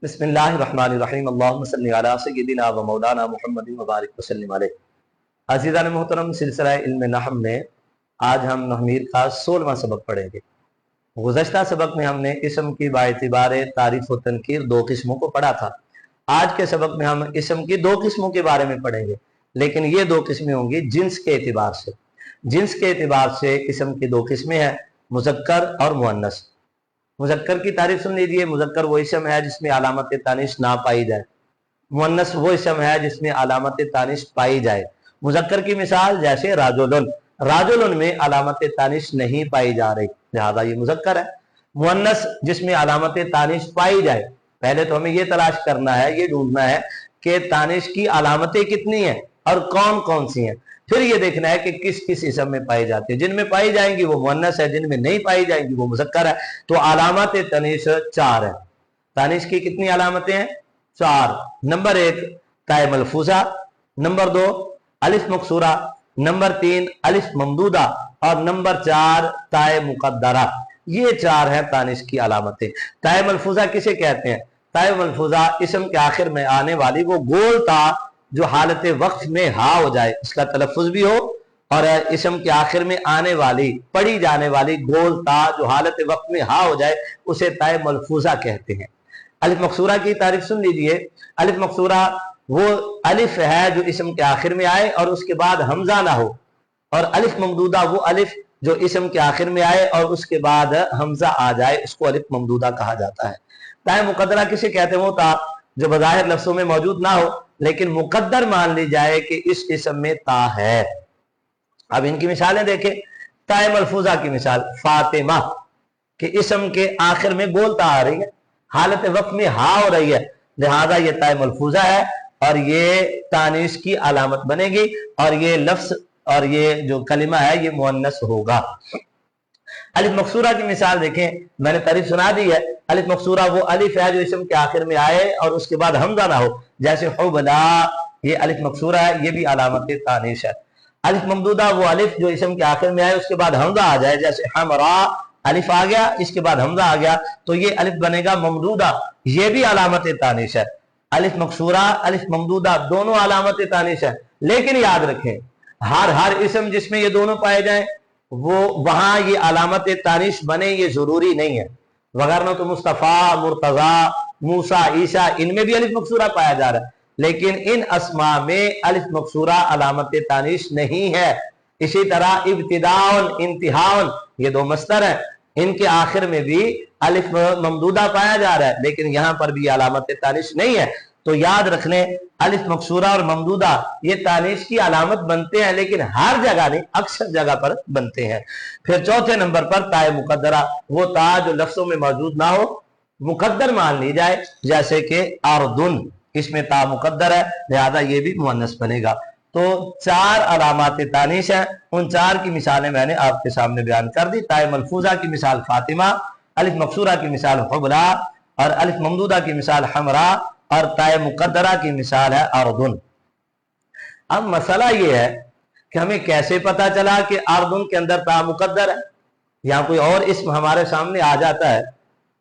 बिस्मिल्लाहिर्रहमानिर्रहीम अल्लाहुम्मा सल्लि अला सय्यिदिना व मौलाना मुहम्मदिन व बारिक वसल्लिम अलैहि। अज़ीज़ान मोहतरम, सिलसिला इल्म नहव में आज हम नहमीर का 16वां सबक पढ़ेंगे। गुज़श्ता सबक में हमने इस्म की बाएतिबारे तारीफ व तनकीर दो किस्मों को पढ़ा था। आज के सबक में हम इस्म की दो किस्मों के बारे में पढ़ेंगे, लेकिन ये दो किस्में होंगी जिन्स के एतबार से। जिन्स के एतबार से इस्म की दो किस्में हैं, मुज़क्कर और मुअन्नस। मुज़क्कर की तारीफ सुन लीजिए। मुज़क्कर वो इस्म है जिसमें अलामत तानिश ना पाई जाए। मुअन्नस वो इस्म है जिसमें अलामत तानिश पाई जाए। मुज़क्कर की मिसाल जैसे राजुलन, राजुलन में अलामत तानिश नहीं पाई जा रही, लिहाजा ये मुज़क्कर है। मुअन्नस जिसमें अलामत तानिश पाई जाए, पहले तो हमें ये तलाश करना है, ये ढूंढना है कि तानिश की अलामतें कितनी हैं और कौन कौन सी हैं। फिर ये देखना है कि किस किस इस्म में पाई जाती है। जिनमें पाई जाएंगी वो मुअन्नस है, जिनमें नहीं पाई जाएंगी वो मुज़क्कर है। तो अलामत तानिश 4 है। तानिश की कितनी अलामतें हैं? 4। नंबर 1 ताए मलफूजा, नंबर 2 अलिफ मकसूरा, नंबर 3 अलिफ ममदूदा और नंबर 4 ताए मुकद्दरा। ये 4 है तानिश की अलामतें। ताए मलफूजा किसे कहते हैं? ताए मलफूजा इस्म के आखिर में आने वाली वो गोल ता जो हालत वक्त में हा हो जाए, इसका तलफ़ुज़ भी हो, और इस्म के आखिर में आने वाली पढ़ी जाने वाली गोल ता जो हालत वक्त में हा हो जाए, उसे ताए मलफूजा कहते हैं। अलिफ मकसूरा की तारीफ सुन लीजिए। अलिफ मकसूरा वो अलिफ है जो इस्म के आखिर में आए और उसके बाद हमजा ना हो, और अलिफ ममदूदा वो अलिफ जो इस्म के आखिर में आए और उसके बाद हमजा आ जाए, उसको अलिफ ममदूदा कहा जाता है। ताए मुकद्दरा किसे कहते हैं? वो ता जो बज़ाहिर लफ्ज़ों में मौजूद ना हो, लेकिन मुकद्दर मान ली जाए कि इस इस्म में ता है। अब इनकी मिसालें देखें। ताए मलफूजा की मिसाल फातिमा, कि इस्म के आखिर में गोल ता आ रही है, हालत वक्त में हा हो रही है, लिहाजा ये ताए मलफूजा है और ये तानीस की अलामत बनेगी, और ये लफ्ज और ये जो कलिमा है ये मुअन्नस होगा। अलिफ मकसूरा की मिसाल देखें, मैंने तारीफ सुना दी है। अलिफ मकसूरा वो अलिफ है जो इस्म के आखिर में आए और उसके बाद हमजा ना हो, जैसे हुबला, ये अलिफ मकसूरा है, ये भी अलामत तानीश है। अलिफ ममदूदा वो अलिफ जो इस्म के आखिर में आए उसके बाद हमजा आ जाए, जैसे हमरा, अलिफ आ गया इसके बाद हमजा आ गया तो ये अलिफ बनेगा ममदूदा, ये भी अलामत तानीश है। अलिफ मकसूरा अलिफ ममदूदा दोनों अलामत तानीश है, लेकिन याद रखें हर इस्म जिसमें ये दोनों पाए जाएं वो वहां ये अलामत तानिश बने, ये जरूरी नहीं है। वगरना तो मुस्तफ़ा, मुर्तजा, मूसा, ईसा इनमें भी अलिफ मकसूरा पाया जा रहा है, लेकिन इन अस्मा में अलिफ मकसूरा अलामत तानिश नहीं है। इसी तरह इब्तिदाउन, इंतिहाउन, ये दो मस्तर हैं, इनके आखिर में भी अलिफ ममदूदा पाया जा रहा है, लेकिन यहां पर भी अलामत तानिश नहीं है। तो याद रख लें, अलिफ मकसूरा और ममदूदा ये तानीश की अलामत बनते हैं, लेकिन हर जगह नहीं, अक्सर जगह पर बनते हैं। फिर चौथे नंबर पर ताए मुकद्दरा, वो ता जो लफ्जों में मौजूद ना हो, मुकद्दर मान ली जाए, जैसे कि अर्दुन, इसमें ता मुकद्दर है, लिहाजा ये भी मुअन्नस बनेगा। तो 4 अलामात तानीश हैं। उन 4 की मिसालें मैंने आपके सामने बयान कर दी। ताए मलफूजा की मिसाल फातिमा, अलिफ मकसूरा की मिसाल हुबला, और अलिफ ममदूदा की मिसाल हमरा, और ताए मुकद्दरा की मिसाल है अर्दुन। अब मसला ये है कि हमें कैसे पता चला कि अर्दुन के अंदर ता मुकद्दर है। यहाँ कोई और इस्म हमारे सामने आ जाता है,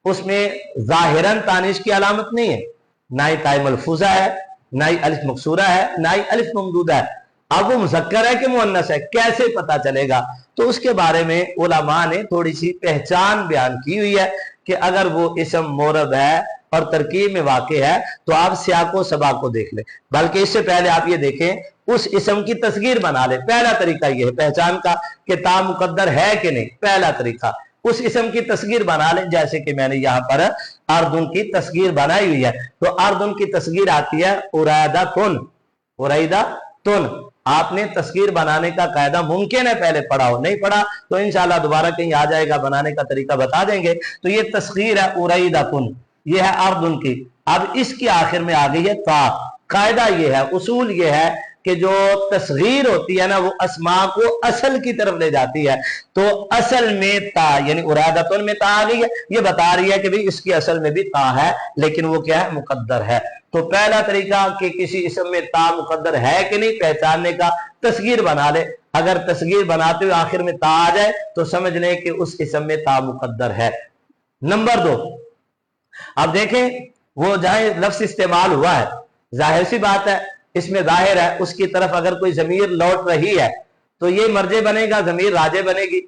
उसमें जाहिरन तानिश की अलामत नहीं है, ना ही ताए मलफूजा है, ना ही अलिफ मकसूरा है, ना ही अलिफ ममदूदा है। अब वो मुज़क्कर है कि मुअन्नस है, कैसे पता चलेगा? तो उसके बारे में उलमा ने थोड़ी सी पहचान बयान की हुई है कि अगर वो इस्म मोरब है और तरकीब में वाक़े है तो आप सियाको सबा को देख लें, बल्कि इससे पहले आप ये देखें उस इस्म की तस्गीर बना ले। पहला तरीका ये है पहचान का कि ता मुकद्दर है कि नहीं। पहला तरीका उस इस्म की तस्गीर बना ले, जैसे कि मैंने यहाँ पर अर्दुन की तस्गीर बनाई हुई है। तो अर्दुन की तस्गीर आती है उरैदा तुन, उरैदा तुन। आपने तस्गीर बनाने का कायदा मुमकिन है पहले पढ़ा हो, नहीं पढ़ा तो इंशाल्लाह दोबारा कहीं आ जाएगा, बनाने का तरीका बता देंगे। तो ये तस्गीर है उरैदा तुन, ये है अर्दुन की। अब इसके आखिर में आ गई है ता। कायदा ये है, उसूल ये है कि जो तस्गीर होती है ना वो अस्मा को असल की तरफ ले जाती है। तो असल में ता यानी उरादतुन में ता आ गई है, ये बता रही है कि भाई इसकी असल में भी ता है, लेकिन वो क्या है? मुकद्दर है। तो पहला तरीका कि किसी इस्म में ता मुकद्दर है कि नहीं पहचानने का, तस्गीर बना ले। अगर तस्गीर बनाते हुए आखिर में ता आ जाए तो समझ लें कि उस इस्म में ता मुकद्दर है। नंबर 2, अब देखें वो जहां लफ्ज इस्तेमाल हुआ है, जाहिर सी बात है इसमें जाहिर है उसकी तरफ अगर कोई जमीर लौट रही है तो ये मर्जे बनेगा, जमीर राजे बनेगी।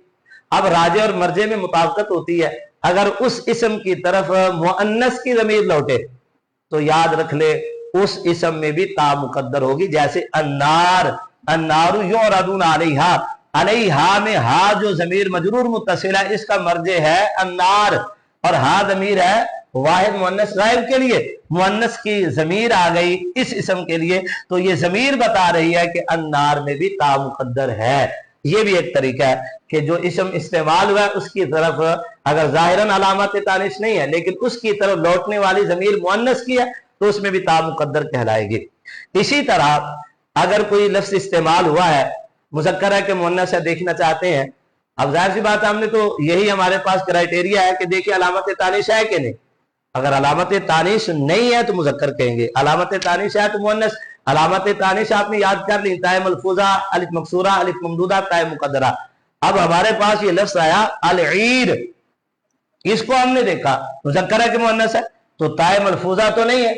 अब राजे और मर्जे में मुताबिकत होती है, अगर उस इसम की तरफ मुअन्नस की जमीर लौटे तो याद रख ले उस इसम में भी ता मुकद्दर होगी। जैसे अन्नार, अन्नारु युरदून अलैहा, अलैहा में हा जो जमीर मजरूर मुत्तसिल है इसका मर्जे है अन्नार, और हा जमीर है वाहिद मुअन्नस गायब के लिए, मुअन्नस की जमीर आ गई इस इसम के लिए तो ये जमीर बता रही है कि अन्नार में भी ता मुकद्दर है। ये भी एक तरीका है कि जो इसम इस्तेमाल हुआ है उसकी तरफ अगर जाहिरन अलामत तानिश नहीं है लेकिन उसकी तरफ लौटने वाली जमीर मुअन्नस की है तो उसमें भी ता मुकद्दर कहलाएगी। इसी तरह अगर कोई लफ्ज इस्तेमाल हुआ है, मुज़क्कर है कि मुअन्नस है, देखना चाहते हैं, अब जाहिर सी बात हमने तो यही हमारे पास क्राइटेरिया है कि देखिए अलामत तानिश है कि नहीं। अगर अलामत तानिश नहीं है तो मुज़क्कर कहेंगे, अलामत तानिश है तो मुअन्नस। अलामत तानिश आपने याद कर ली, ताए मलफूजा, अलिफ मकसूरा, अलिफ ममदूदा, ताए मुकद्दरा। अब हमारे पास ये लफ्ज आया अल ईद, इसको हमने देखा मुज़क्कर है कि मुअन्नस है, तो ताए मलफूजा तो नहीं है,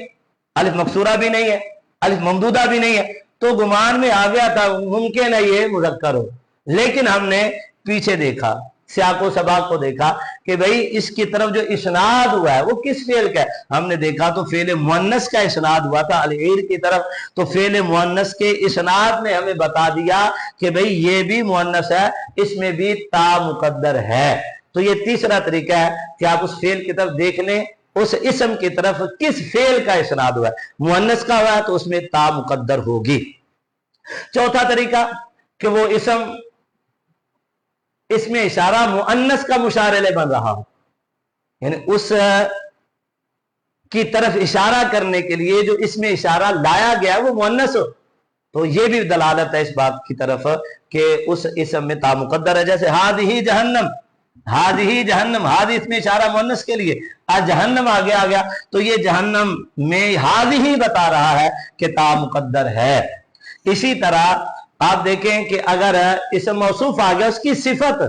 अलिफ मकसूरा भी नहीं है, अलिफ ममदूदा भी नहीं है, तो गुमान में आ गया था मुमकिन है ये मुज़क्कर हो। लेकिन हमने पीछे देखा, सियाको सबाक को देखा कि भाई इसकी तरफ जो इस्नाद हुआ है वो किस फेल का है। हमने देखा तो फेल मुअन्नस का इस्नाद हुआ था अल ईद की तरफ, तो फेल मुअन्नस के इस्नाद ने हमें बता दिया कि भाई ये भी मुअन्नस है, इसमें भी ता मुकद्दर है। तो ये तीसरा तरीका है कि आप उस फेल की तरफ देख लें उस इसम की तरफ किस फेल का इस्नाद हुआ है, मुअन्नस का हुआ है तो उसमें ता मुकद्दर होगी। चौथा तरीका कि वो इसम इसमें इशारा मुअन्नस का मुशारे बन रहा हो, यानी उस की तरफ इशारा करने के लिए जो इसमें इशारा लाया गया वो मुअन्नस हो, तो ये भी दलालत है इस बात की तरफ कि उस इसम में ता मुकद्दर है। जैसे हादिही जहन्नम, हादिही जहन्नम, हादि इसमें इशारा मुअन्नस के लिए, आज जहन्नम आगे आ गया तो ये जहन्नम में हादिही बता रहा है कि ता मुकद्दर है। इसी तरह आप देखें कि अगर इसम मौसूफ आ गया उसकी सिफत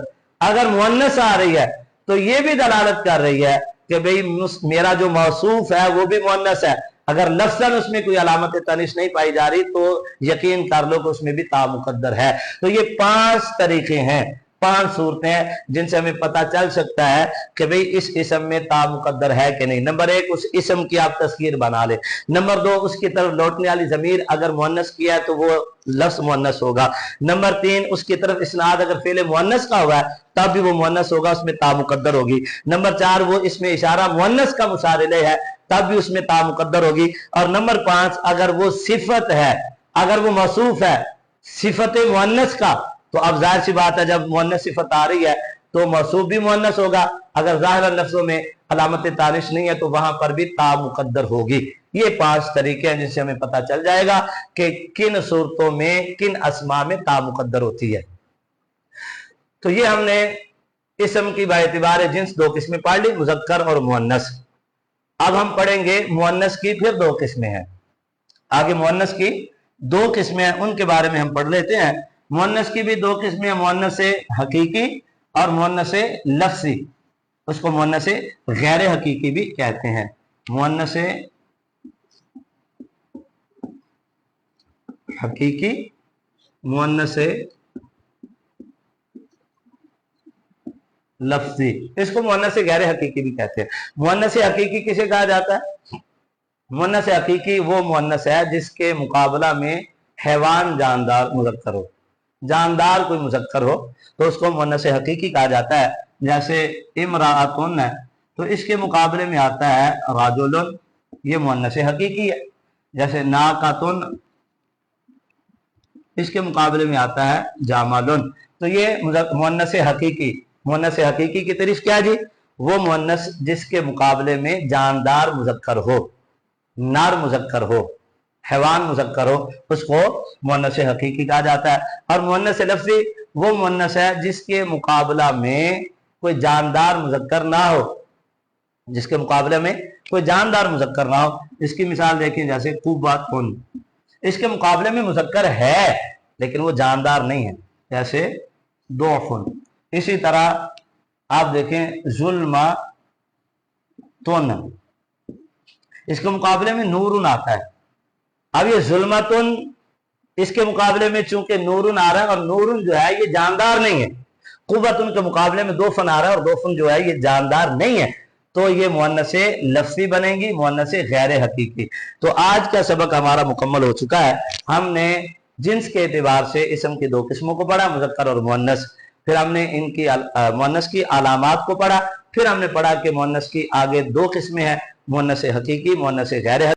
अगर मुअन्नस आ रही है तो ये भी दलालत कर रही है कि भाई मेरा जो मौसूफ है वो भी मुअन्नस है। अगर लफ्ज़न उसमें कोई अलामत तनिश नहीं पाई जा रही तो यकीन कर लो कि उसमें भी ता मुकद्दर है। तो ये 5 तरीके हैं, 5 सूरतें हैं जिनसे हमें पता चल सकता है कि भाई इस इसम में ता मुकद्दर है कि नहीं। नंबर 1 उस इसम की आप तस्वीर बना ले। नंबर 2 उसकी तरफ लौटने वाली जमीर अगर मुअन्नस किया है तो वो लफ्ज मुअन्नस होगा। नंबर 3 उसकी तरफ इस्नाद अगर फेले मुअन्नस का हुआ है तब भी वो मुअन्नस होगा, उसमें ता मुकद्दर होगी। नंबर 4 वो इसमें इशारा मुअन्नस का मुशारे है तब भी उसमें ता मुकद्दर होगी। और नंबर 5 अगर वो सिफत है, अगर वो मौसूफ है सिफत मुअन्नस का, तो अब जाहिर सी बात है जब मुअन्नस सिफत आ रही है तो मौसूफ भी मुअन्नस होगा। अगर ज़ाहिर लफ्ज़ों में अलामत तानिश नहीं है तो वहां पर भी ता मुकद्दर होगी। ये 5 तरीके हैं जिससे हमें पता चल जाएगा कि किन सूरतों में किन अस्मा में ता मुकद्दर होती है। तो ये हमने इसम की बाएतिबार जिन्स 2 किस्में पढ़ ली, मुज़क्कर और मुअन्नस। अब हम पढ़ेंगे मुअन्नस की फिर 2 किस्में हैं। आगे मुअन्नस की 2 किस्में हैं उनके बारे में हम पढ़ लेते हैं। मुअन्नस की भी 2 किस्में हैं, मुअन्नस हकीकी और मुअन्नस लफ्ज़ी। उसको मुअन्नस गैर हकीकी भी कहते हैं। मुअन्नस हकीकी, मुअन्नस लफ्ज़ी, इसको मुअन्नस गैर हकीकी भी कहते हैं। मुअन्नस हकीकी किसे कहा जाता है? मुअन्नस हकीकी वो मुअन्नस है जिसके मुकाबला में हैवान जानदार मुज़क्कर हो, जानदार कोई मुज़क्कर हो तो उसको मुअन्नस हकीकी कहा जाता है। जैसे इमराअतुन है तो इसके मुकाबले में आता है राजुलन, ये मुअन्नस हकीकी है। जैसे नाकातुन, इसके मुकाबले में आता है जामालुन, तो ये मुअन्नस हकीकी। मुअन्नस हकीकी की तारीफ क्या जी? वो मुअन्नस जिसके मुकाबले में जानदार मुज़क्कर हो, नार मुज़क्कर हो, हैवान मुज़क्कर हो, उसको मुअन्नस हकीकी कहा जाता है। और मुअन्नस लफ्ज़ी वो मुअन्नस है जिसके मुकाबला में कोई जानदार मुज़क्कर ना हो, जिसके मुकाबले में कोई जानदार मुज़क्कर ना हो। इसकी मिसाल देखें जैसे कुब्बातुन, इसके मुकाबले में मुज़क्कर है लेकिन वो जानदार नहीं है, जैसे दोफुन। इसी तरह आप देखें जुल्मा तुन, اس کے مقابلے میں نورن آتا ہے. اب یہ ظلمتن اس کے مقابلے میں چونکہ نورن آ رہا ہے، اور نورن جو ہے یہ جاندار نہیں ہے. قوتن کے مقابلے میں دوفن آ رہا ہے، اور دوفن جو ہے یہ جاندار نہیں ہے، تو یہ مؤنث لفظی بنے گی، مؤنث غیر حقیقی. تو آج کا سبق ہمارا مکمل ہو چکا ہے. ہم نے جنس کے اعتبار سے اسم کی دو قسموں کو پڑھا، مذکر اور مؤنث. پھر ہم نے ان کی مؤنث کی علامات کو پڑھا. پھر ہم نے پڑھا کہ مؤنث کی آگے دو قسمیں ہیں، مؤنث حقیقی، مؤنث غیر حقیقی.